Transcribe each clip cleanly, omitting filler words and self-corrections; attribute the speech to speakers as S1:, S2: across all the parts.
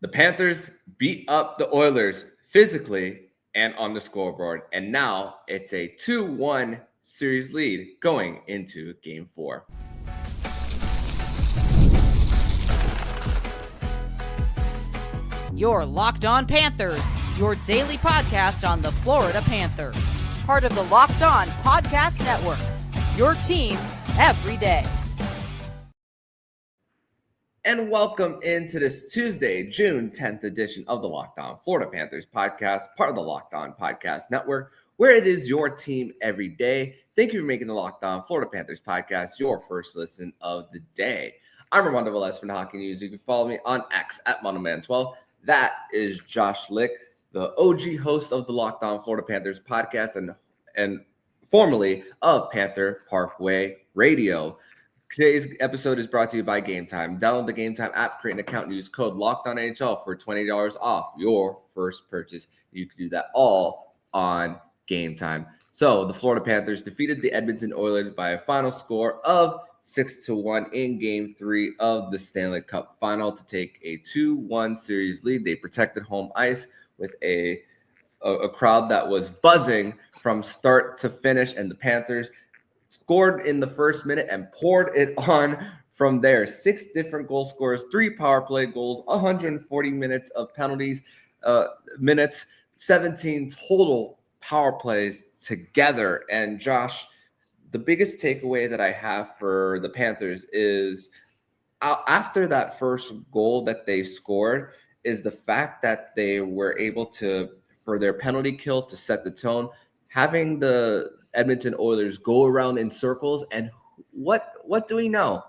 S1: The Panthers beat up the Oilers physically and on the scoreboard, and now it's a 2-1 series lead going into Game 4.
S2: You're Locked On Panthers, your daily podcast on the Florida Panthers. Part of the Locked On Podcast Network, your team every day.
S1: And welcome into this Tuesday, June 10th edition of the Locked On Florida Panthers Podcast, part of the Locked On Podcast Network, where it is your team every day. Thank you for making the Locked On Florida Panthers Podcast your first listen of the day. I'm Armando Velez from Hockey News. You can follow me on X at MondoMan12. That is Josh Leucht, the OG host of the Locked On Florida Panthers Podcast and formerly of Panther Parkway Radio. Today's episode is brought to you by Game Time. Download the Game Time app, create an account, and use code LOCKEDONNHL for $20 off your first purchase. You can do that all on Game Time. So the Florida Panthers defeated the Edmonton Oilers by a final score of 6-1 in Game 3 of the Stanley Cup final to take a 2-1 series lead. They protected home ice with a crowd that was buzzing from start to finish, and the Panthers scored in the first minute and poured it on from there. 6 different goal scorers, 3 power play goals, 140 minutes of penalties, 17 total power plays together. And Josh, the biggest takeaway that I have for the Panthers is after that first goal that they scored is the fact that they were able to, for their penalty kill to set the tone, having the Edmonton Oilers go around in circles. And what do we know?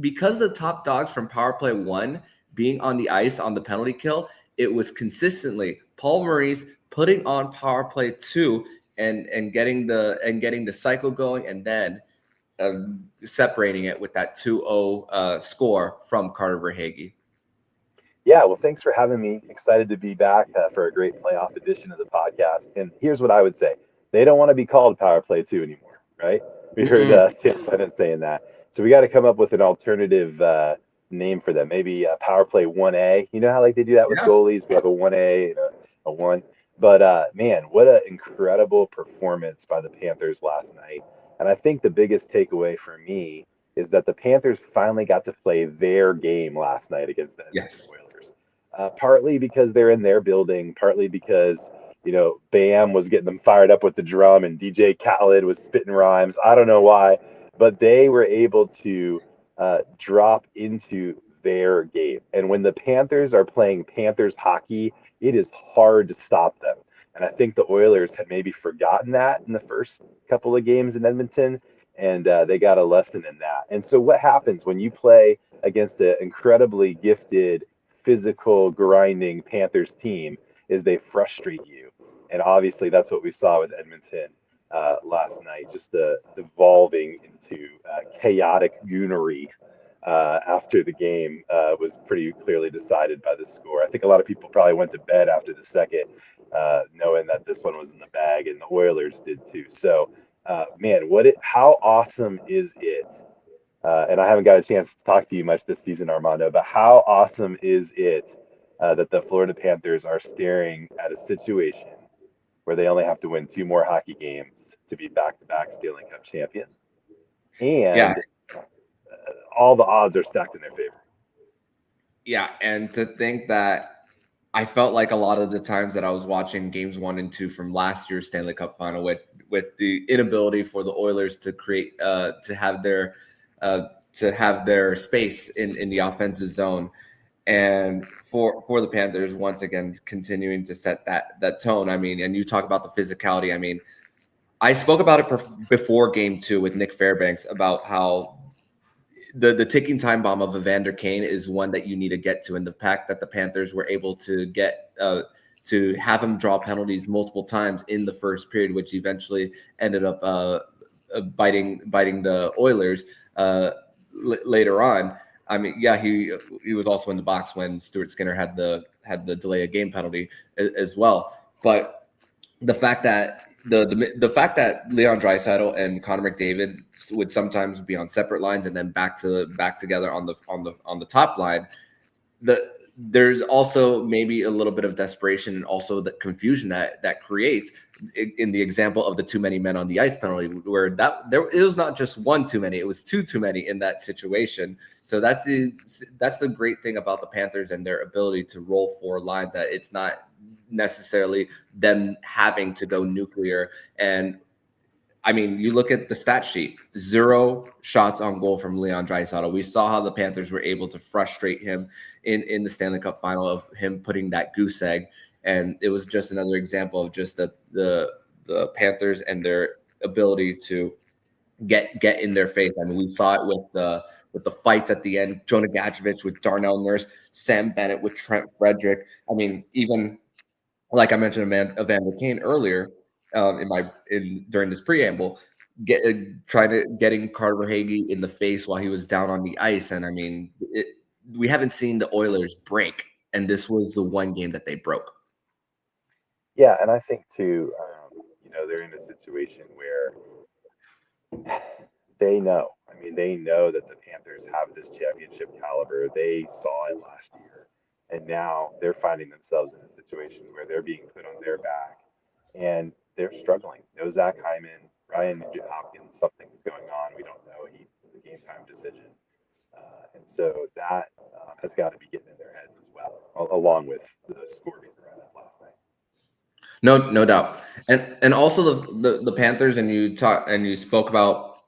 S1: Because the top dogs from power play 1 being on the ice on the penalty kill, it was consistently Paul Maurice putting on power play 2 and getting the cycle going, and then separating it with that 2-0 score from Carter Verhaeghe.
S3: Yeah, well, thanks for having me. Excited to be back for a great playoff edition of the podcast. And here's what I would say. They don't want to be called Power Play 2 anymore, right? We heard Stan Bennett saying that. So we got to come up with an alternative name for them. Maybe Power Play 1A. You know how like they do that with goalies? We have a 1A and a 1. But, man, what an incredible performance by the Panthers last night. And I think the biggest takeaway for me is that the Panthers finally got to play their game last night against the Edmonton Oilers. Partly because they're in their building, partly because Bam was getting them fired up with the drum and DJ Khaled was spitting rhymes. I don't know why, but they were able to drop into their game. And when the Panthers are playing Panthers hockey, it is hard to stop them. And I think the Oilers had maybe forgotten that in the first couple of games in Edmonton, and they got a lesson in that. And so what happens when you play against an incredibly gifted, physical, grinding Panthers team is they frustrate you. And obviously that's what we saw with Edmonton last night, just devolving into chaotic goonery after the game was pretty clearly decided by the score. I think a lot of people probably went to bed after the second, knowing that this one was in the bag, and the Oilers did too. So, man, how awesome is it? And I haven't got a chance to talk to you much this season, Armando, but how awesome is it that the Florida Panthers are staring at a situation where they only have to win 2 more hockey games to be back-to-back Stanley Cup champions. And all the odds are stacked in their favor.
S1: Yeah, and to think that I felt like a lot of the times that I was watching games 1 and 2 from last year's Stanley Cup final with the inability for the Oilers to create to have their space in the offensive zone, and for the Panthers once again continuing to set that tone. I mean, and you talk about the physicality. I mean, I spoke about it before Game 2 with Nick Fairbanks about how the ticking time bomb of Evander Kane is one that you need to get to, and the fact that the Panthers were able to get to have him draw penalties multiple times in the first period, which eventually ended up biting the Oilers later on. I mean, yeah, he was also in the box when Stuart Skinner had the delay of game penalty as well. But the fact that the fact that Leon Draisaitl and Connor McDavid would sometimes be on separate lines and then back together on the top line, there's also maybe a little bit of desperation and also the confusion that creates in the example of the too many men on the ice penalty, where it was not just one too many, it was two too many in that situation. So that's the great thing about the Panthers and their ability to roll four lines, that it's not necessarily them having to go nuclear. And I mean, you look at the stat sheet, 0 shots on goal from Leon Draisaitl. We saw how the Panthers were able to frustrate him in the Stanley Cup final, of him putting that goose egg. And it was just another example of just the Panthers and their ability to get in their face. I mean, we saw it with the fights at the end, Jonah Gadjevich with Darnell Nurse, Sam Bennett with Trent Frederick. I mean, even like I mentioned Evander Kane earlier, during this preamble, getting Carter Hagee in the face while he was down on the ice. And I mean, we haven't seen the Oilers break, and this was the one game that they broke.
S3: Yeah, and I think too, they're in a situation where they know. I mean, they know that the Panthers have this championship caliber. They saw it last year, and now they're finding themselves in a situation where they're being put on their back, and they're struggling. No Zach Hyman, Ryan Hopkins, something's going on. We don't know. He was a game time decision. And so that has got to be getting in their heads as well, along with the score being around that last night.
S1: No doubt. And also the Panthers, and you spoke about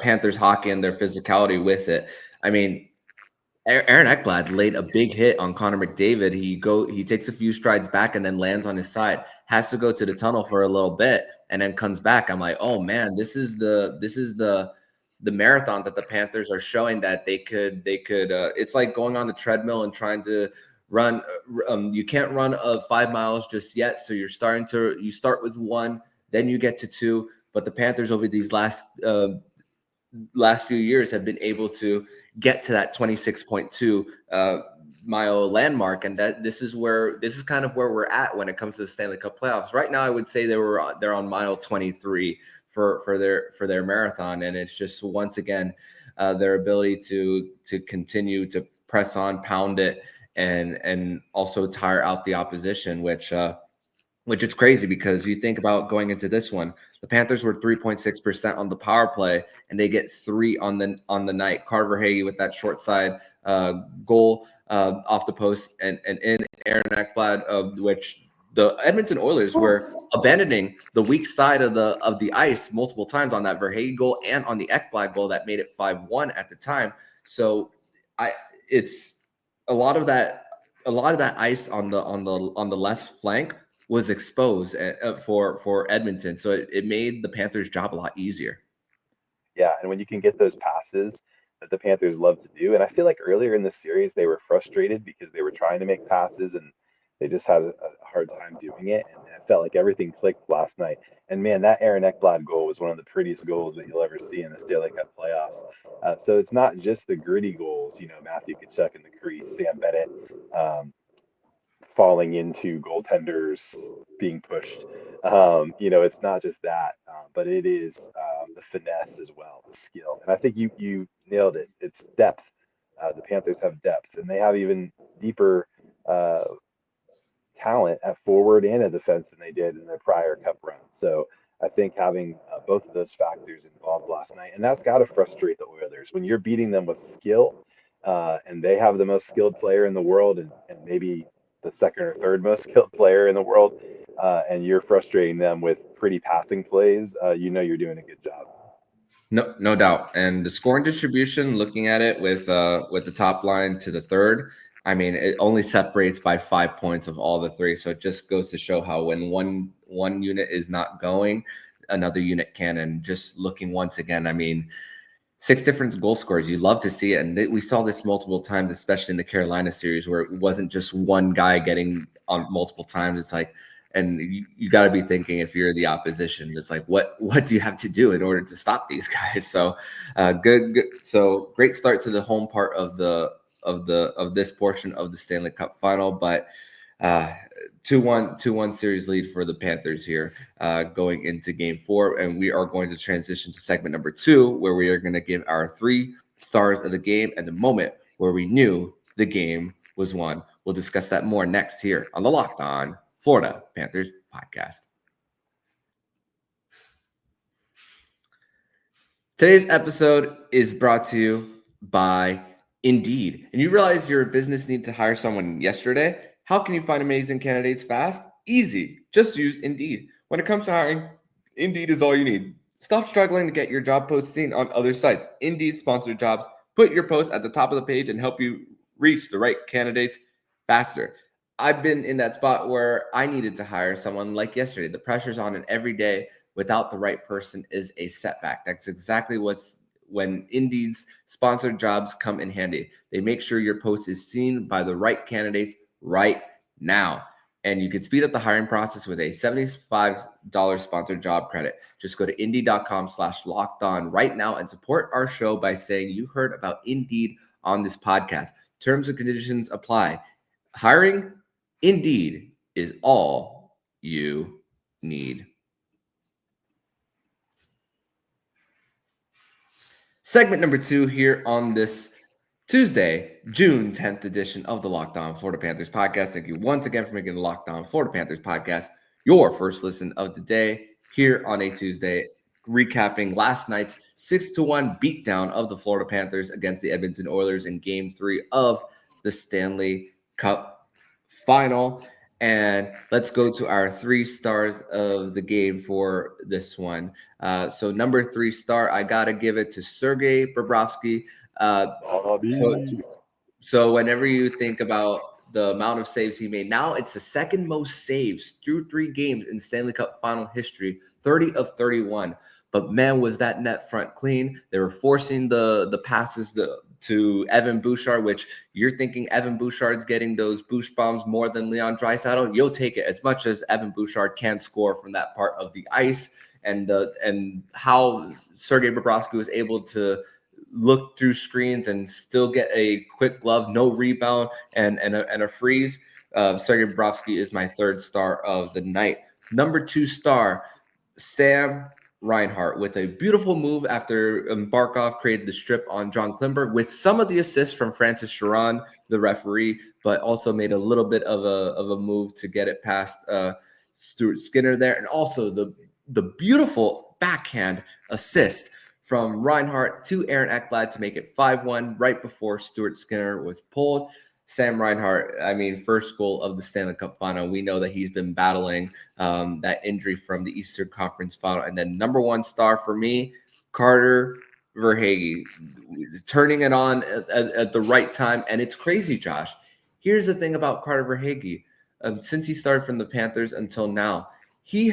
S1: Panthers hockey and their physicality with it. I mean, Aaron Ekblad laid a big hit on Connor McDavid. He takes a few strides back and then lands on his side, has to go to the tunnel for a little bit, and then comes back. I'm like, oh man, this is the marathon that the Panthers are showing that they could it's like going on the treadmill and trying to run. You can't run 5 miles just yet. So you start with 1, then you get to 2. But the Panthers over these last few years have been able to get to that 26.2 mile landmark, and this is kind of where we're at when it comes to the Stanley Cup playoffs. Right now, I would say they're on mile 23 for their marathon, and it's just once again their ability to continue to press on, pound it, and also tire out the opposition, which is crazy, because you think about going into this one, the Panthers were 3.6% on the power play, and they get 3 on the night. Carter Hagee with that short side goal off the post, and in Aaron Ekblad, which the Edmonton Oilers were abandoning the weak side of the ice multiple times on that Verhage goal and on the Ekblad goal that made it 5-1 at the time. So it's a lot of that ice on the left flank was exposed for Edmonton. So it made the Panthers' job a lot easier.
S3: Yeah, and when you can get those passes that the Panthers love to do, and I feel like earlier in the series they were frustrated because they were trying to make passes and they just had a hard time doing it, and it felt like everything clicked last night. And man, that Aaron Ekblad goal was one of the prettiest goals that you'll ever see in the Stanley Cup playoffs. So it's not just the gritty goals, Matthew Tkachuk in the crease, Sam Bennett falling into goaltenders being pushed. It's not just that, but it is the finesse as well, the skill. And I think you nailed it. It's depth. The Panthers have depth, and they have even deeper talent at forward and at defense than they did in their prior cup run. So I think having both of those factors involved last night, and that's got to frustrate the Oilers when you're beating them with skill, and they have the most skilled player in the world, and maybe the second or third most skilled player in the world, and you're frustrating them with pretty passing plays. You're doing a good job.
S1: No doubt. And the scoring distribution, looking at it with the top line to the third, I mean, it only separates by 5 points of all the three. So it just goes to show how when one unit is not going, another unit can. And just looking once again, I mean, 6 different goal scorers. You love to see it. And we saw this multiple times, especially in the Carolina series, where it wasn't just one guy getting on multiple times. It's like, and you got to be thinking, if you're the opposition, it's like, what do you have to do in order to stop these guys? So good. So great start to the home part of this portion of the Stanley Cup final, but 2-1 series lead for the Panthers here going into game 4. And we are going to transition to segment number 2, where we are going to give our 3 stars of the game and the moment where we knew the game was won. We'll discuss that more next here on the Locked On Florida Panthers podcast. Today's episode is brought to you by Indeed. And you realize your business needs to hire someone yesterday? How can you find amazing candidates fast? Easy. Just use Indeed. When it comes to hiring, Indeed is all you need. Stop struggling to get your job post seen on other sites. Indeed sponsored jobs put your post at the top of the page and help you reach the right candidates faster. I've been in that spot where I needed to hire someone like yesterday. The pressure's on, and every day without the right person is a setback. That's exactly when Indeed's sponsored jobs come in handy. They make sure your post is seen by the right candidates right now. And you can speed up the hiring process with a $75 sponsored job credit. Just go to Indeed.com/lockedon right now and support our show by saying you heard about Indeed on this podcast. Terms and conditions apply. Hiring Indeed is all you need. Segment number 2 here on this Tuesday, June 10th edition of the Locked On Florida Panthers podcast. Thank you once again for making the Locked On Florida Panthers podcast your first listen of the day here on a Tuesday, recapping last night's 6-1 beatdown of the Florida Panthers against the Edmonton Oilers in Game 3 of the Stanley Cup final. And let's go to our 3 stars of the game for this one. So number 3 star, I got to give it to Sergei Bobrovsky. So whenever you think about the amount of saves he made, now it's the second most saves through 3 games in Stanley Cup final history, 30 of 31. But man, was that net front clean. They were forcing the passes to Evan Bouchard, which you're thinking Evan Bouchard's getting those boost bombs more than Leon Draisaitl. You'll take it as much as Evan Bouchard can score from that part of the ice, and how Sergei Bobrovsky was able to look through screens and still get a quick glove, no rebound, and a freeze. Sergei Bobrovsky is my 3rd star of the night. Number 2 star, Sam Reinhart, with a beautiful move after Barkov created the strip on John Klingberg, with some of the assists from Francis Chiron, the referee, but also made a little bit of a move to get it past Stuart Skinner there, and also the beautiful backhand assist from Reinhart to Aaron Ekblad to make it 5-1 right before Stuart Skinner was pulled. Sam Reinhart, first goal of the Stanley Cup final. We know that he's been battling that injury from the Eastern Conference final. And then number 1 star for me, Carter Verhaeghe, turning it on at the right time. And it's crazy, Josh. Here's the thing about Carter Verhaeghe. Since he started from the Panthers until now, he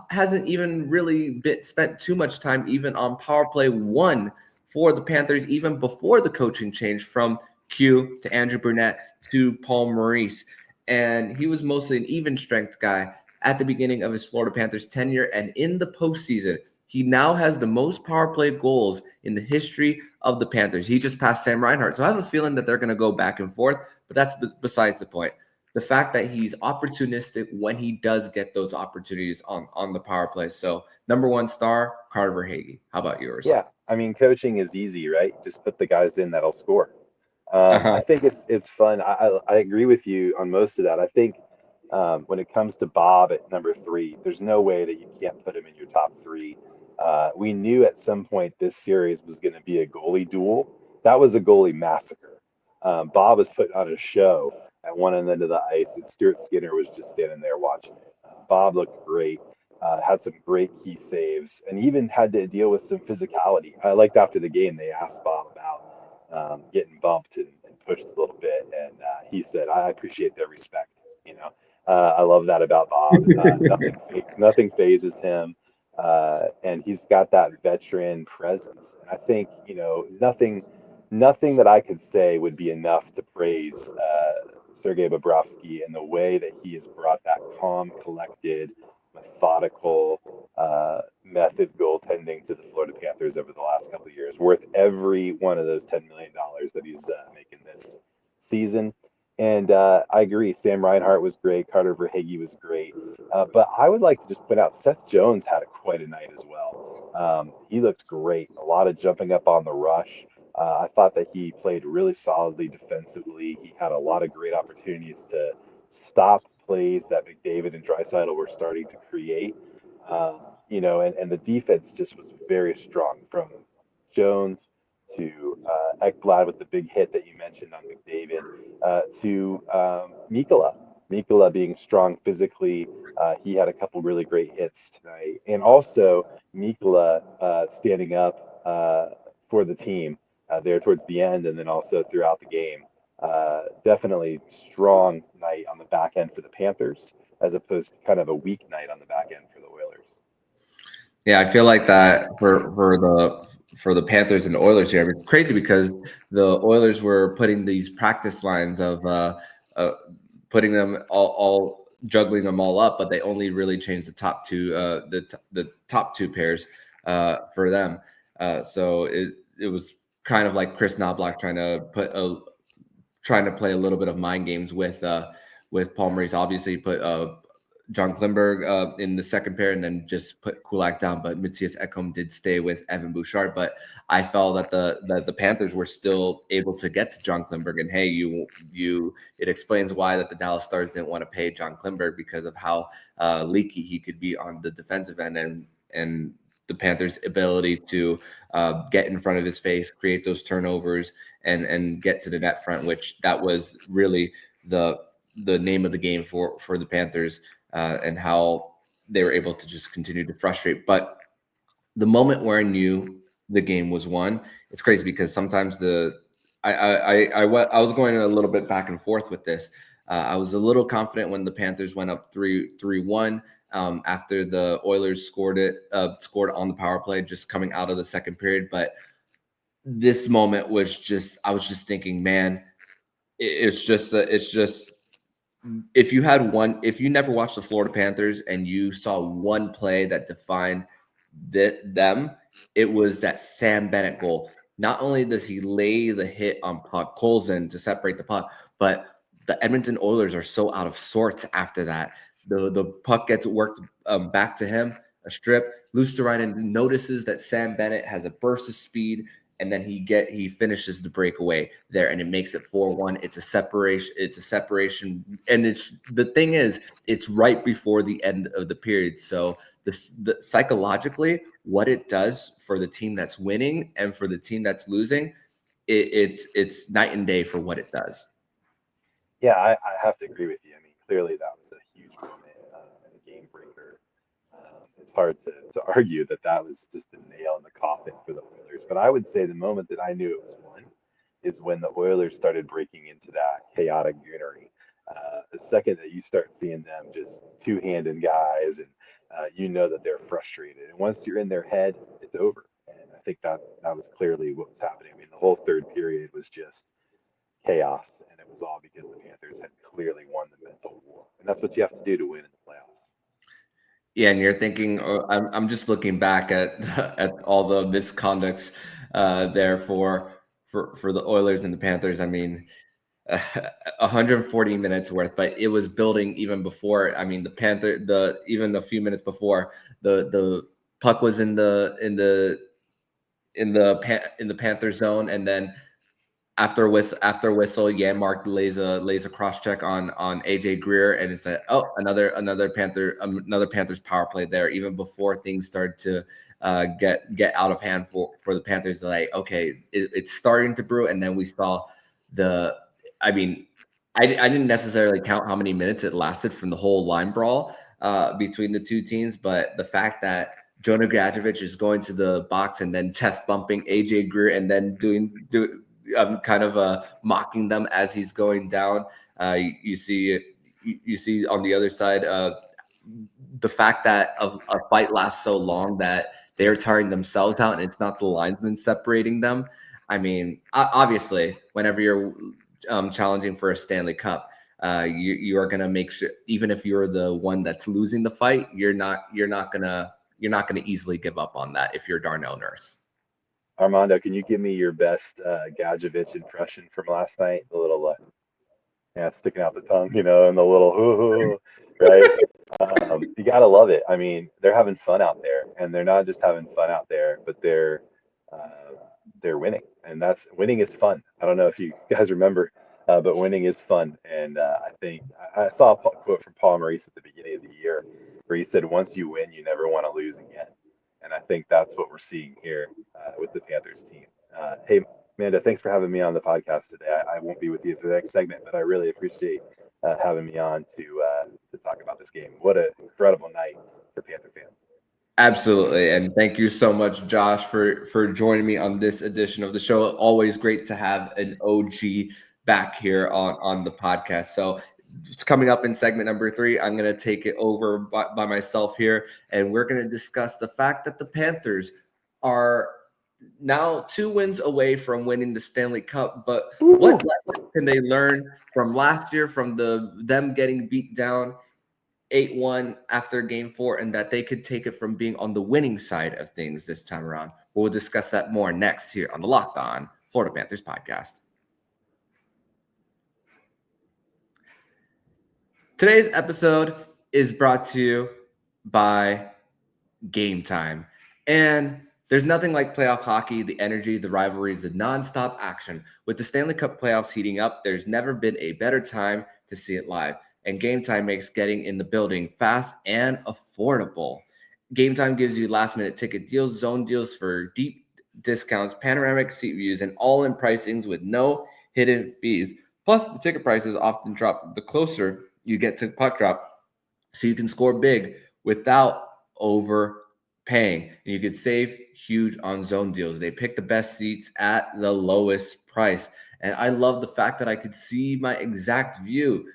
S1: hasn't even really spent too much time even on power play 1 for the Panthers, even before the coaching change from Q to Andrew Burnett to Paul Maurice. And he was mostly an even strength guy at the beginning of his Florida Panthers tenure. And in the postseason, he now has the most power play goals in the history of the Panthers. He just passed Sam Reinhart. So I have a feeling that they're going to go back and forth, but that's besides the point. The fact that he's opportunistic when he does get those opportunities on the power play. So number 1 star, Carter Verhaeghe. How about yours?
S3: Yeah, coaching is easy, right? Just put the guys in that'll score. I think it's fun. I agree with you on most of that. I think when it comes to Bob at number 3, there's no way that you can't put him in your top 3. We knew at some point this series was going to be a goalie duel. That was a goalie massacre. Bob was putting on a show at one end of the ice, and Stuart Skinner was just standing there watching it. Bob looked great, had some great key saves, and even had to deal with some physicality. I liked after the game, they asked Bob about getting bumped and pushed a little bit, and he said, "I appreciate their respect." I love that about Bob. Nothing phases him, and he's got that veteran presence. And I think nothing that I could say would be enough to praise Sergei Bobrovsky and the way that he has brought that calm, collected, methodical method goaltending to the Florida Panthers over the last couple of years, worth every one of those $10 million that he's making this season. And I agree, Sam Reinhart was great, Carter Verhaeghe was great, but I would like to just point out Seth Jones had quite a night as well. He looked great, a lot of jumping up on the rush. I thought that he played really solidly defensively. He had a lot of great opportunities to stop plays that McDavid and Draisaitl were starting to create. And the defense just was very strong from Jones to Ekblad with the big hit that you mentioned on McDavid to Mikkola. Mikkola being strong physically. He had a couple really great hits tonight. And also Mikkola standing up for the team there towards the end and then also throughout the game. Definitely strong night on the back end for the Panthers as opposed to kind of a weak night on the back end for the Oilers.
S1: Yeah, I feel like that for the Panthers and the Oilers here. It's crazy because the Oilers were putting these practice lines of putting them all juggling them all up, but they only really changed the top two the top two pairs for them. So it was kind of like Chris Knobloch trying to play a little bit of mind games with Paul Maurice. Obviously, he put John Klimberg in the second pair and then just put Kulak down. But Matthias Ekholm did stay with Evan Bouchard. But I felt that the Panthers were still able to get to John Klimberg. And hey, it explains why that the Dallas Stars didn't want to pay John Klimberg because of how leaky he could be on the defensive end and the Panthers' ability to get in front of his face, create those turnovers, and get to the net front, which that was really the name of the game for the Panthers and how they were able to just continue to frustrate. But the moment where I knew the game was won, it's crazy because sometimes I was going a little bit back and forth with this. I was a little confident when the Panthers went up 3-1 after the Oilers scored on the power play, just coming out of the second period. But this moment was just, I was just thinking, man, it's just if you never watched the Florida Panthers and you saw one play that defined them, it was that Sam Bennett goal. Not only does he lay the hit on puck Colson to separate the puck, but the Edmonton Oilers are so out of sorts after that. The puck gets worked back to him, a strip. Luostarinen notices that Sam Bennett has a burst of speed, and then he finishes the breakaway there, and it makes it 4-1. It's a separation, and the thing is, it's right before the end of the period. So the psychologically, what it does for the team that's winning and for the team that's losing, it's night and day for what it does.
S3: Yeah, I have to agree with you. I mean, clearly that was a huge moment and a game breaker. It's hard to argue that was just a nail in the coffin for the Oilers. But I would say the moment that I knew it was won is when the Oilers started breaking into that chaotic gunnery. The second that you start seeing them just two-handed guys and you know that they're frustrated. And once you're in their head, it's over. And I think that was clearly what was happening. I mean, the whole third period was just chaos, and it was all because the Panthers had clearly won the mental war. And that's what you have to do to win in the playoffs.
S1: Yeah, and you're thinking, I'm just looking back at all the misconducts there for the Oilers and the Panthers. I mean, 140 minutes worth, but it was building even before. I mean, even a few minutes before the puck was in the Panther zone, and then after whistle, Janmark lays a cross check on AJ Greer, and it's like, oh, another Panthers power play there. Even before things started to get out of hand for the Panthers, like, okay, it's starting to brew. And then we saw I didn't necessarily count how many minutes it lasted from the whole line brawl between the two teams, but the fact that Jonah Gadjevich is going to the box and then chest bumping AJ Greer and then kind of mocking them as he's going down. You see on the other side the fact that a fight lasts so long that they're tiring themselves out and it's not the linesman separating them. I mean, obviously, whenever you're challenging for a Stanley Cup, you are going to make sure, even if you're the one that's losing the fight, you're not gonna easily give up on that if you're Darnell Nurse.
S3: Armando, can you give me your best Gadjevich impression from last night? The little, sticking out the tongue, and the little hoo-hoo, right? You got to love it. I mean, they're having fun out there, and they're not just having fun out there, but they're winning. and that's winning is fun. I don't know if you guys remember, but winning is fun. And I think I saw a quote from Paul Maurice at the beginning of the year where he said, "Once you win, you never want to lose again." And I think that's what we're seeing here with the Panthers team. Hey, Amanda, thanks for having me on the podcast today. I won't be with you for the next segment, but I really appreciate having me on to talk about this game. What an incredible night for Panther fans.
S1: Absolutely. And thank you so much, Josh, for joining me on this edition of the show. Always great to have an OG back here on the podcast. So it's coming up in segment number 3. I'm going to take it over by myself here, and we're going to discuss the fact that the Panthers are now 2 wins away from winning the Stanley Cup. But what lessons can they learn from last year, from them getting beat down 8-1 after game 4, and that they could take it from being on the winning side of things this time around? We'll discuss that more next here on the Locked On Florida Panthers podcast. Today's episode is brought to you by Game Time. And there's nothing like playoff hockey, the energy, the rivalries, the nonstop action. With the Stanley Cup playoffs heating up, there's never been a better time to see it live. And Game Time makes getting in the building fast and affordable. Game Time gives you last-minute ticket deals, zone deals for deep discounts, panoramic seat views, and all-in pricings with no hidden fees. Plus, the ticket prices often drop the closer you get to puck drop, so you can score big without overpaying. And you can save huge on zone deals. They pick the best seats at the lowest price. And I love the fact that I could see my exact view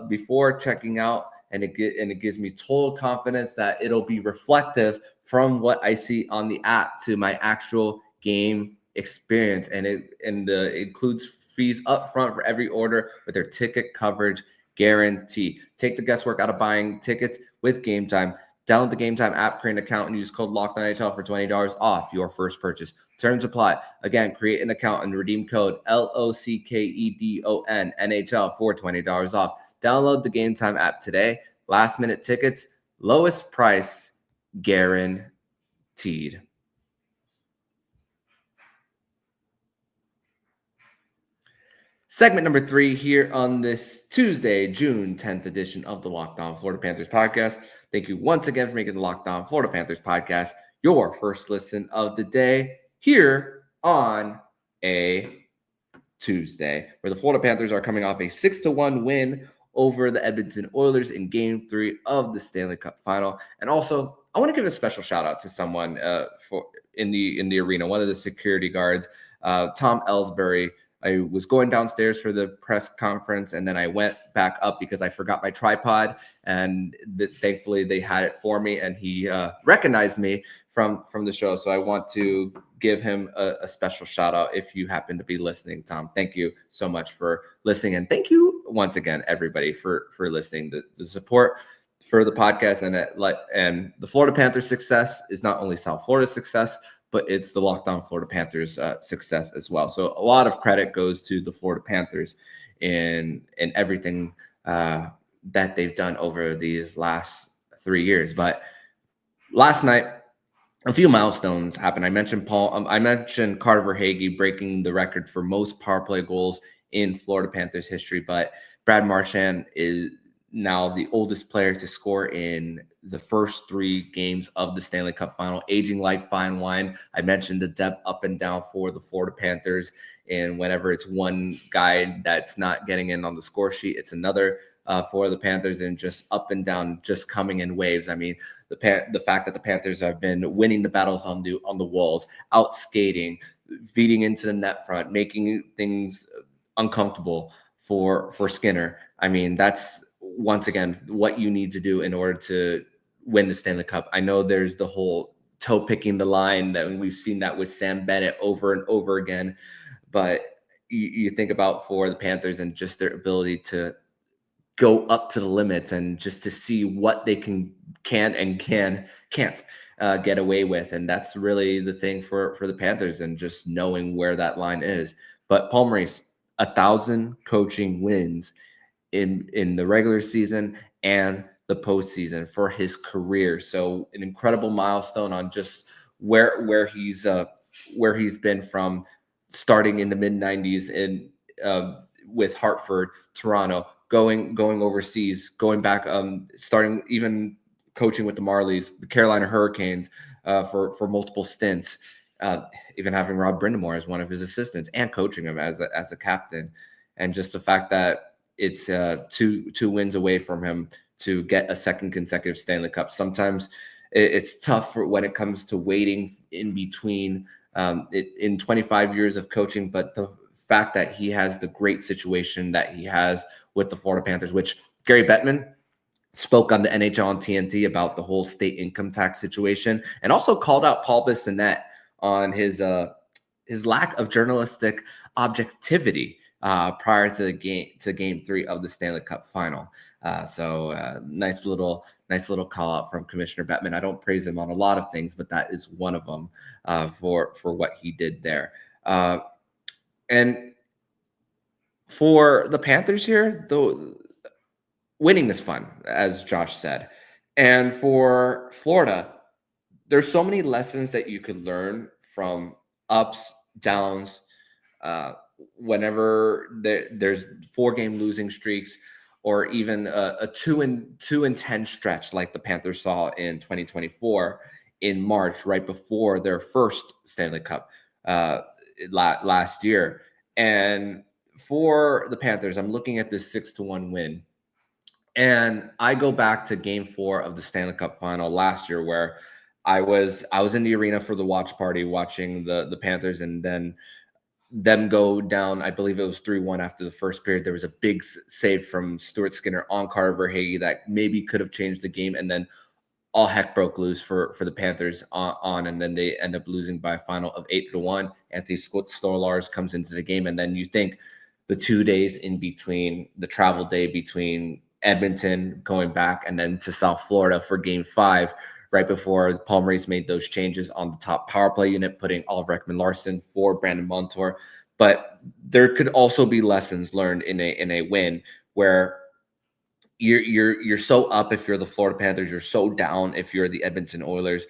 S1: before checking out, and it gives me total confidence that it'll be reflective from what I see on the app to my actual game experience. And it includes fees up front for every order with their ticket coverage guarantee. Take the guesswork out of buying tickets with Game Time. Download the Game Time app, create an account, and use code LOCKEDONNHL for $20 off your first purchase. Terms apply. Again, create an account and redeem code LOCKEDONNHL for $20 off. Download the Game Time app today. Last minute tickets, lowest price guaranteed. Segment number 3 here on this Tuesday, June 10th edition of the Locked On Florida Panthers podcast. Thank you once again for making the Locked On Florida Panthers podcast your first listen of the day here on a Tuesday, where the Florida Panthers are coming off a 6-1 win over the Edmonton Oilers in Game 3 of the Stanley Cup Final. And also, I want to give a special shout out to someone in the arena, one of the security guards, Tom Ellsbury. I was going downstairs for the press conference, and then I went back up because I forgot my tripod, and thankfully they had it for me, and he recognized me from the show. So I want to give him a special shout out if you happen to be listening, Tom. Thank you so much for listening, and thank you once again, everybody, for listening. The support for the podcast and the Florida Panthers success is not only South Florida's success, but it's the Locked On Florida Panthers success as well. So a lot of credit goes to the Florida Panthers in everything that they've done over these last 3 years. But last night, a few milestones happened. I mentioned Carter Verhaeghe breaking the record for most power play goals in Florida Panthers history, but Brad Marchand is now the oldest player to score in the first 3 games of the Stanley Cup Final, aging like fine wine. I mentioned the depth up and down for the Florida Panthers, and whenever it's one guy that's not getting in on the score sheet, it's another for the Panthers, and just up and down, just coming in waves. I mean, the fact that the Panthers have been winning the battles on the walls, out skating, feeding into the net front, making things uncomfortable for Skinner. I mean, that's once again what you need to do in order to win the Stanley Cup. I know there's the whole toe picking the line, that we've seen that with Sam Bennett over and over again, but you think about for the Panthers and just their ability to go up to the limits and just to see what they can and can't get away with. And that's really the thing for the Panthers, and just knowing where that line is. But Paul Maurice, 1,000 coaching wins in the regular season and the postseason for his career. So an incredible milestone on just where he's been from starting in the mid 90s in with Hartford, Toronto, going overseas, going back, starting even coaching with the Marlies, the Carolina Hurricanes, for multiple stints, even having Rob Brindamore as one of his assistants and coaching him as a captain. And just the fact that it's two wins away from him to get a second consecutive Stanley Cup. Sometimes it's tough when it comes to waiting in between in 25 years of coaching, but the fact that he has the great situation that he has with the Florida Panthers, which Gary Bettman spoke on the NHL on TNT about the whole state income tax situation, and also called out Paul Bissonnette on his lack of journalistic objectivity prior to game 3 of the Stanley Cup final. So nice little call out from Commissioner Bettman. I don't praise him on a lot of things, but that is one of them for what he did there. And for the Panthers here, though, winning is fun, as Josh said. And for Florida, there's so many lessons that you could learn from ups, downs, whenever there's 4-game losing streaks, or even a 2-10 stretch like the Panthers saw in 2024 in March, right before their first Stanley Cup last year. And for the Panthers, I'm looking at this 6-1 win. And I go back to game 4 of the Stanley Cup final last year, where I was in the arena for the watch party watching the Panthers, and then them go down. I believe it was 3-1 after the first period. There was a big save from Stuart Skinner on Carter Verhaeghe that maybe could have changed the game, and then all heck broke loose for the Panthers and then they end up losing by a final of 8-1. Anthony Stolarz comes into the game, and then you think the 2 days in between, the travel day between Edmonton going back and then to South Florida for game 5, right before Paul Maurice made those changes on the top power play unit, putting Oliver Ekman-Larsson for Brandon Montour. But there could also be lessons learned in a win where you're so up if you're the Florida Panthers, you're so down if you're the Edmonton Oilers.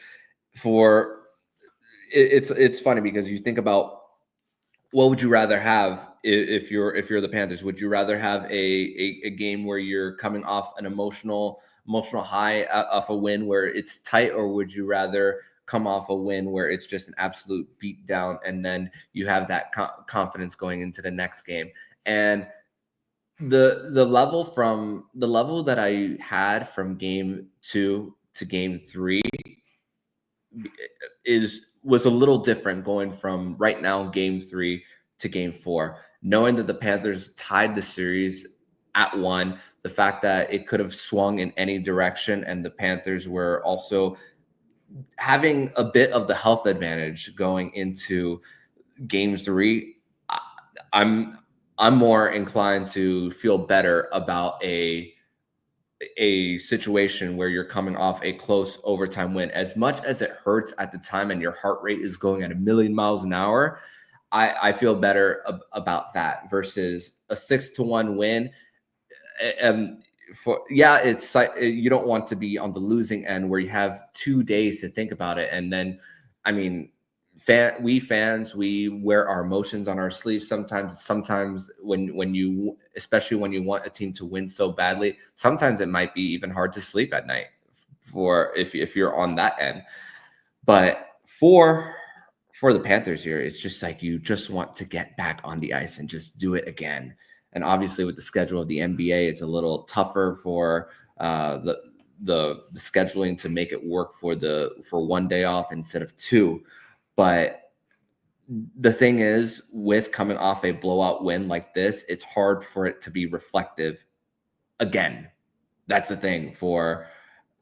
S1: It's funny because you think about, what would you rather have if you're the Panthers? Would you rather have a game where you're coming off an emotional high off a win where it's tight, or would you rather come off a win where it's just an absolute beat down and then you have that confidence going into the next game? And the level that I had from game 2 to game 3 was a little different, going from right now game 3 to game 4, knowing that the Panthers tied the series at 1, the fact that it could have swung in any direction, and the Panthers were also having a bit of the health advantage going into game 3. I'm more inclined to feel better about a situation where you're coming off a close overtime win. As much as it hurts at the time and your heart rate is going at 1,000,000 miles an hour, I feel better about that versus a 6-1 win. It's like, you don't want to be on the losing end where you have 2 days to think about it. And then, I mean, we fans, we wear our emotions on our sleeves sometimes when you, especially when you want a team to win so badly, sometimes it might be even hard to sleep at night if you're on that end. But for the Panthers here, it's just like you just want to get back on the ice and just do it again. And obviously with the schedule of the NBA, it's a little tougher for the scheduling to make it work for 1 day off instead of 2. But the thing is, with coming off a blowout win like this, it's hard for it to be reflective again. That's the thing for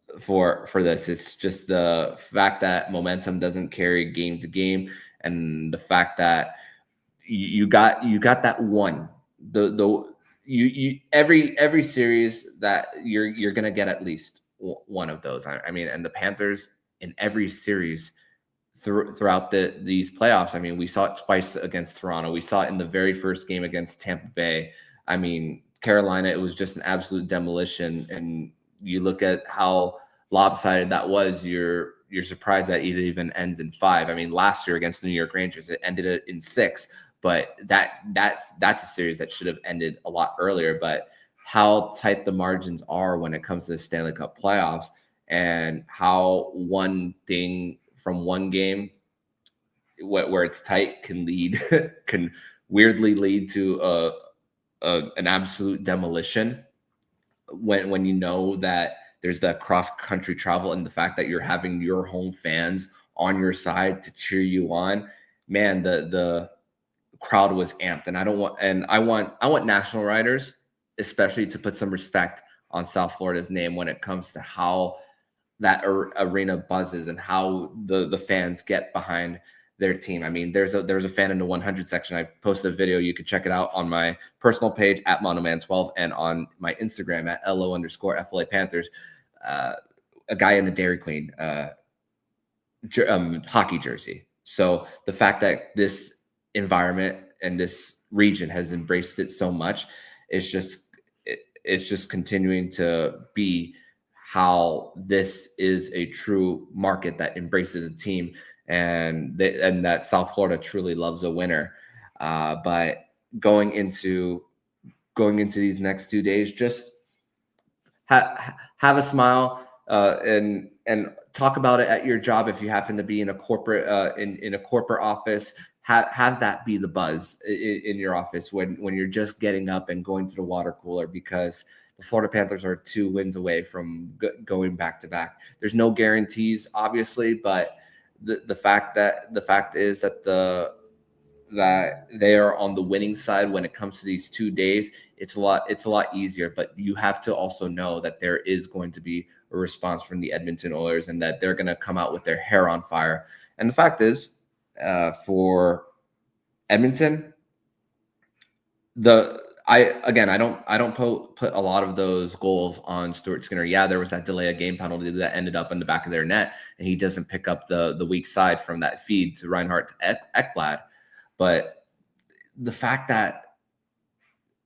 S1: this. It's just the fact that momentum doesn't carry game to game, and the fact that you got that one. Every series that you're gonna get at least one of those. I mean, and the Panthers in every series throughout these playoffs. I mean, we saw it twice against Toronto. We saw it in the very first game against Tampa Bay. I mean, Carolina, it was just an absolute demolition. And you look at how lopsided that was, you're surprised that it even ends in 5. I mean, last year against the New York Rangers, it ended in 6. but that's a series that should have ended a lot earlier. But how tight the margins are when it comes to the Stanley Cup playoffs, and how one thing from one game where it's tight can weirdly lead to an absolute demolition when you know that there's that cross-country travel, and the fact that you're having your home fans on your side to cheer you on. Man, the crowd was amped, and I want national writers especially to put some respect on South Florida's name when it comes to how that arena buzzes and how the fans get behind their team. I mean, there was a fan in the 100 section. I posted a video. You can check it out on my personal page at Monoman12 and on my Instagram at LO_FLA Panthers. A guy in a Dairy Queen hockey jersey. So the fact that this environment and this region has embraced it so much, it's just continuing to be how this is a true market that embraces a team, and that South Florida truly loves a winner. But going into these next 2 days, just have a smile and talk about it at your job. If you happen to be in a corporate in a corporate office, have that be the buzz in your office when you're just getting up and going to the water cooler, because the Florida Panthers are 2 wins away from going back to back. There's no guarantees, obviously, but the fact is that they are on the winning side when it comes to these 2 days. It's a lot easier, but you have to also know that there is going to be a response from the Edmonton Oilers, and that they're going to come out with their hair on fire. And the fact is, for Edmonton, I don't put a lot of those goals on Stuart Skinner. Yeah, there was that delay of game penalty that ended up in the back of their net, and he doesn't pick up the weak side from that feed to Reinhart to Ekblad. But the fact that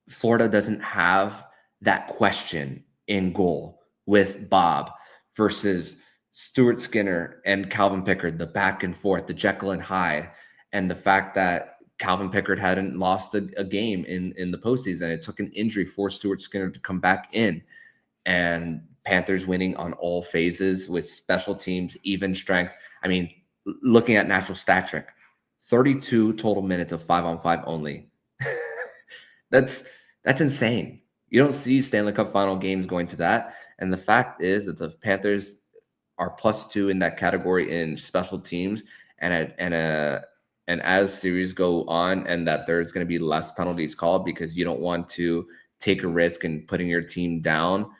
S1: Florida doesn't have that question in goal with Bob versus Stuart Skinner and Calvin Pickard, the back and forth, the Jekyll and Hyde, and the fact that Calvin Pickard hadn't lost a game in the postseason. It took an injury for Stuart Skinner to come back in, and Panthers winning on all phases with special teams, even strength. I mean, looking at natural stat trick, 32 total minutes of 5-on-5 only. That's insane. You don't see Stanley Cup final games going to that. And the fact is that the Panthers are +2 in that category in special teams, and as series go on, and that there's going to be less penalties called because you don't want to take a risk in putting your team down.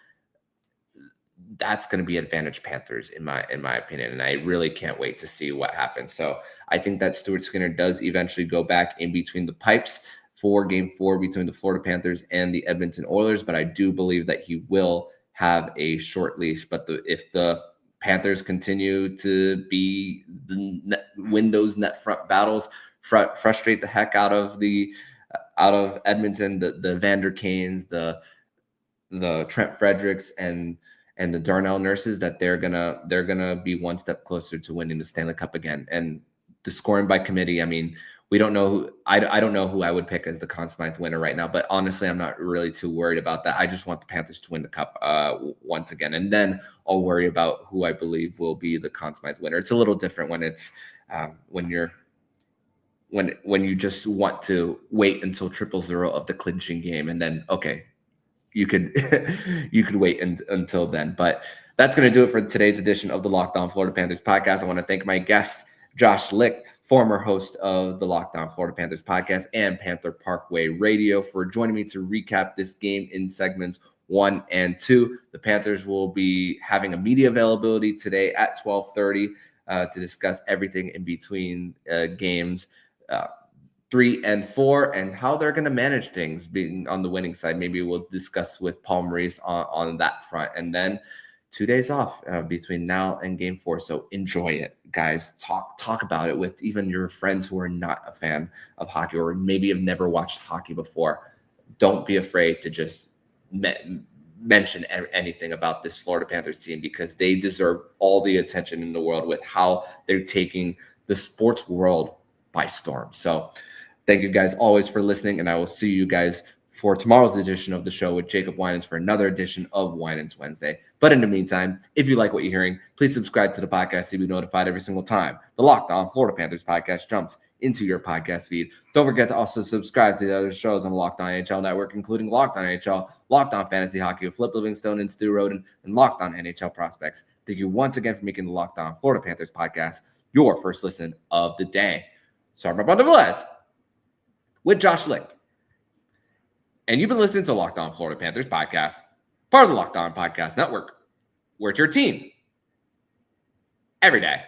S1: That's going to be advantage Panthers in my opinion, and I really can't wait to see what happens. So I think that Stuart Skinner does eventually go back in between the pipes for Game 4 between the Florida Panthers and the Edmonton Oilers, but I do believe that he will have a short leash. But if the Panthers continue to win those net front battles, frustrate the heck out of Edmonton, the Vander Kanes, the Trent Fredericks, and the Darnell Nurses, that they're gonna be one step closer to winning the Stanley Cup again. And the scoring by committee, I mean, we don't know I don't know who I would pick as the Conn Smythe winner right now, but honestly, I'm not really too worried about that. I just want the Panthers to win the Cup once again, and then I'll worry about who I believe will be the Conn Smythe winner. It's a little different when it's when you just want to wait until 0-0 of the clinching game, and then okay, you could wait until then. But that's going to do it for today's edition of the Locked On Florida Panthers podcast. I want to thank my guest, Josh Leucht, former host of the Locked On Florida Panthers podcast and Panther Parkway Radio, for joining me to recap this game in segments 1 and 2. The Panthers will be having a media availability today at 12:30 to discuss everything in between games 3 and 4 and how they're going to manage things being on the winning side. Maybe we'll discuss with Paul Maurice on that front. And then 2 days off between now and Game 4. So enjoy it, guys. Talk about it with even your friends who are not a fan of hockey, or maybe have never watched hockey before. Don't be afraid to just mention anything about this Florida Panthers team, because they deserve all the attention in the world with how they're taking the sports world by storm. So Thank you guys always for listening, and I will see you guys for tomorrow's edition of the show with Jacob Winans for another edition of Winans Wednesday. But in the meantime, if you like what you're hearing, please subscribe to the podcast to be notified every single time the Locked On Florida Panthers podcast jumps into your podcast feed. Don't forget to also subscribe to the other shows on the Locked On NHL Network, including Locked On NHL, Locked On Fantasy Hockey with Flip Livingstone and Stu Roden, and Locked On NHL Prospects. Thank you once again for making the Locked On Florida Panthers podcast your first listen of the day. So I'm Armando Velez with Josh Leucht. And you've been listening to Locked On Florida Panthers podcast, part of the Locked On Podcast Network, where it's your team every day.